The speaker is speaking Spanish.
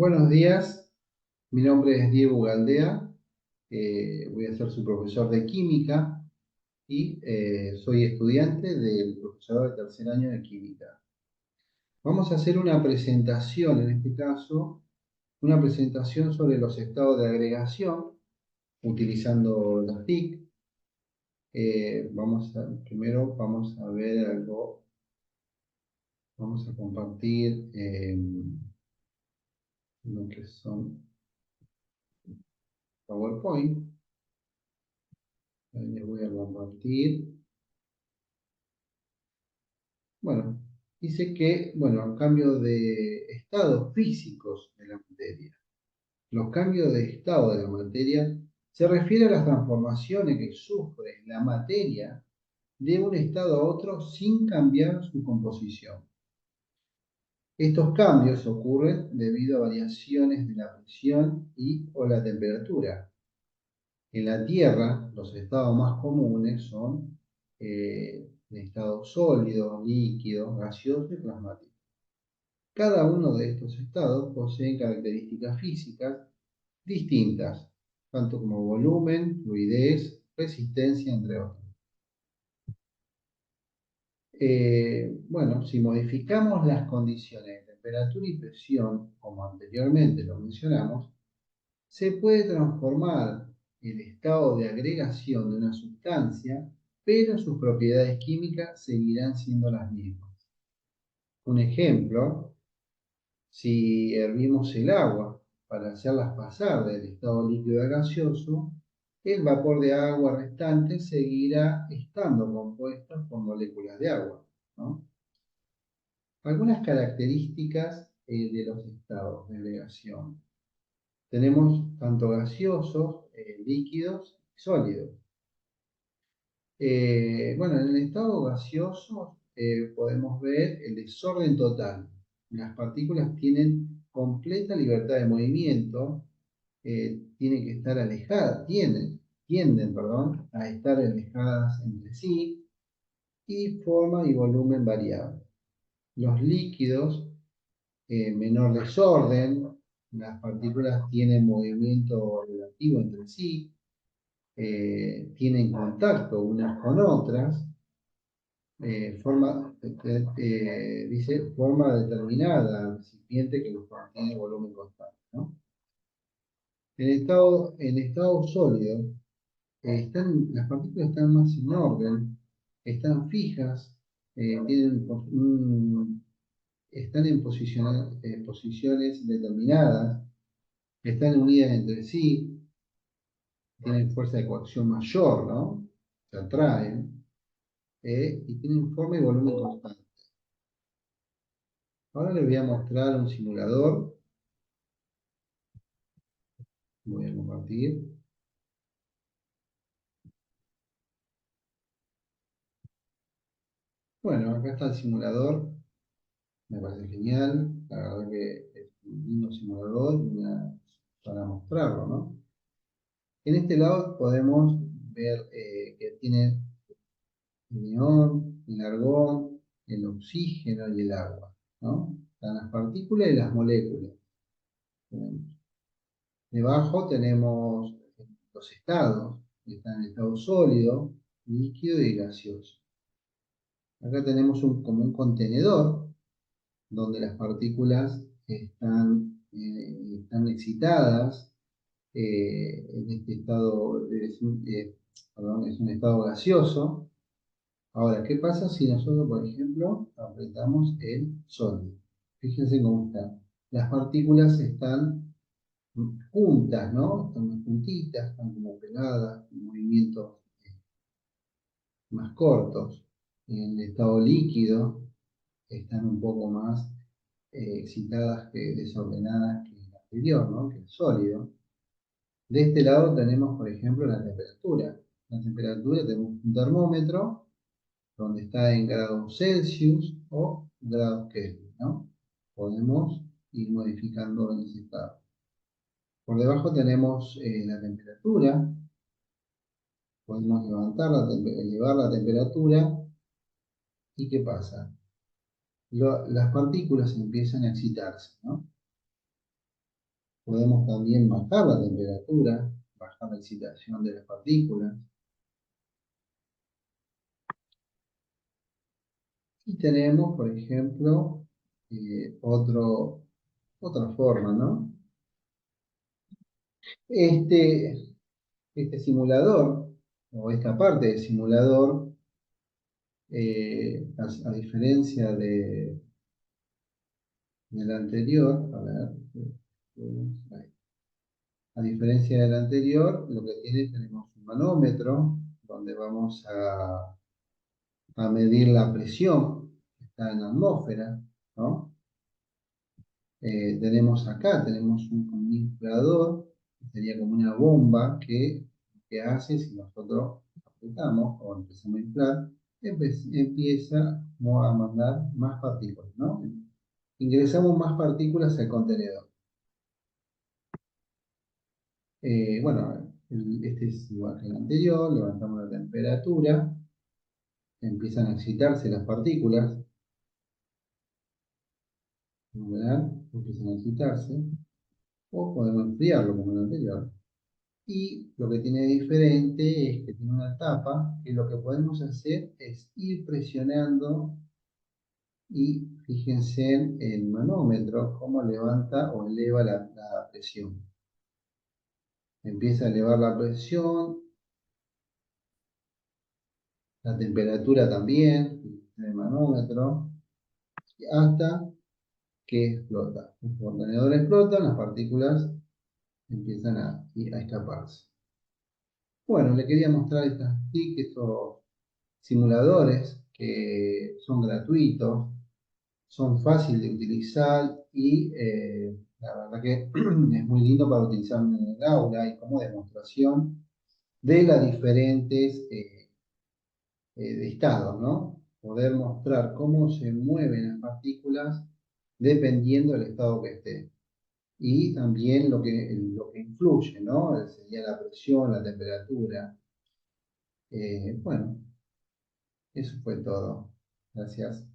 Buenos días, mi nombre es Diego Galdea, voy a ser su profesor de química y soy estudiante del profesorado de tercer año de química. Vamos a hacer una presentación, en este caso, una presentación sobre los estados de agregación utilizando las TIC. Primero vamos a ver algo, vamos a compartir lo que son PowerPoint. Ahí les voy a compartir. Bueno, dice que, bueno, cambio de estados físicos de la materia. Los cambios de estado de la materia se refiere a las transformaciones que sufre la materia de un estado a otro sin cambiar su composición. Estos cambios ocurren debido a variaciones de la presión y o la temperatura. En la Tierra, los estados más comunes son estados sólidos, líquidos, gaseosos y plasmáticos. Cada uno de estos estados posee características físicas distintas, tanto como volumen, fluidez, resistencia, entre otros. Bueno, si modificamos las condiciones de temperatura y presión, como anteriormente lo mencionamos, se puede transformar el estado de agregación de una sustancia, pero sus propiedades químicas seguirán siendo las mismas. Un ejemplo, si hervimos el agua para hacerlas pasar del estado líquido a gaseoso, el vapor de agua restante seguirá estando compuesto por moléculas de agua, ¿no? Algunas características de los estados de agregación. Tenemos tanto gaseosos, líquidos y sólidos. Bueno, en el estado gaseoso podemos ver el desorden total. Las partículas tienen completa libertad de movimiento, tienen que estar alejadas, tienden, perdón, a estar alejadas entre sí y forma y volumen variable. Los líquidos, menor desorden, las partículas tienen movimiento relativo entre sí, tienen contacto unas con otras, dice forma determinada recipiente que contiene volumen constante, ¿no? En estado sólido, las partículas están más en orden, están fijas, están en posiciones determinadas, están unidas entre sí, tienen fuerza de coacción mayor, ¿no? Se atraen, y tienen forma y volumen constante. Ahora les voy a mostrar un simulador. Voy a compartir. Bueno, acá está el simulador. Me parece genial. La verdad que es un lindo simulador para mostrarlo, ¿no? En este lado podemos ver que tiene el neón, el argón, el oxígeno y el agua, ¿no? Están las partículas y las moléculas. Debajo tenemos los estados. Están en estado sólido, líquido y gaseoso. Acá tenemos como un contenedor donde las partículas están excitadas. En este estado es un estado gaseoso. Ahora, ¿qué pasa si nosotros, por ejemplo, apretamos el sólido? Fíjense cómo están. Las partículas están juntas, ¿no? Están más juntitas, están como pegadas, con movimientos más cortos. En el estado líquido están un poco más excitadas que desordenadas que el anterior, ¿no? Que el sólido. De este lado tenemos, por ejemplo, la temperatura. La temperatura tenemos un termómetro donde está en grados Celsius o grados Kelvin, ¿no? Podemos ir modificando en ese estado. Por debajo tenemos la temperatura. Podemos elevar la temperatura. ¿Y qué pasa? Las partículas empiezan a excitarse, ¿no? Podemos también bajar la temperatura, bajar la excitación de las partículas. Y tenemos, por ejemplo, otra forma, ¿no? Este, este simulador, o esta parte del simulador, a diferencia del anterior, a ver, ahí. A diferencia del anterior, lo que tenemos un manómetro, donde vamos a medir la presión que está en la atmósfera, ¿no? Tenemos un inflador, que sería como una bomba que hace si nosotros apretamos o empezamos a inflar, empieza como a mandar más partículas, ¿no? Ingresamos más partículas al contenedor. Bueno, este es igual que el anterior, levantamos la temperatura, empiezan a excitarse las partículas, ¿verdad? Empiezan a excitarse, o podemos enfriarlo como el anterior. Y lo que tiene diferente es que tiene una tapa que lo que podemos hacer es ir presionando y fíjense en el manómetro cómo levanta o eleva la presión. Empieza a elevar la presión, la temperatura también, en el manómetro, hasta que explota. El contenedor explota, las partículas empiezan a escaparse. Bueno, le quería mostrar estas TIC, estos simuladores que son gratuitos, son fáciles de utilizar y la verdad que es muy lindo para utilizar en el aula y como demostración de las diferentes estados, ¿no? Poder mostrar cómo se mueven las partículas dependiendo del estado que esté. Y también lo que influye, ¿no? Sería la presión, la temperatura. Bueno, eso fue todo. Gracias.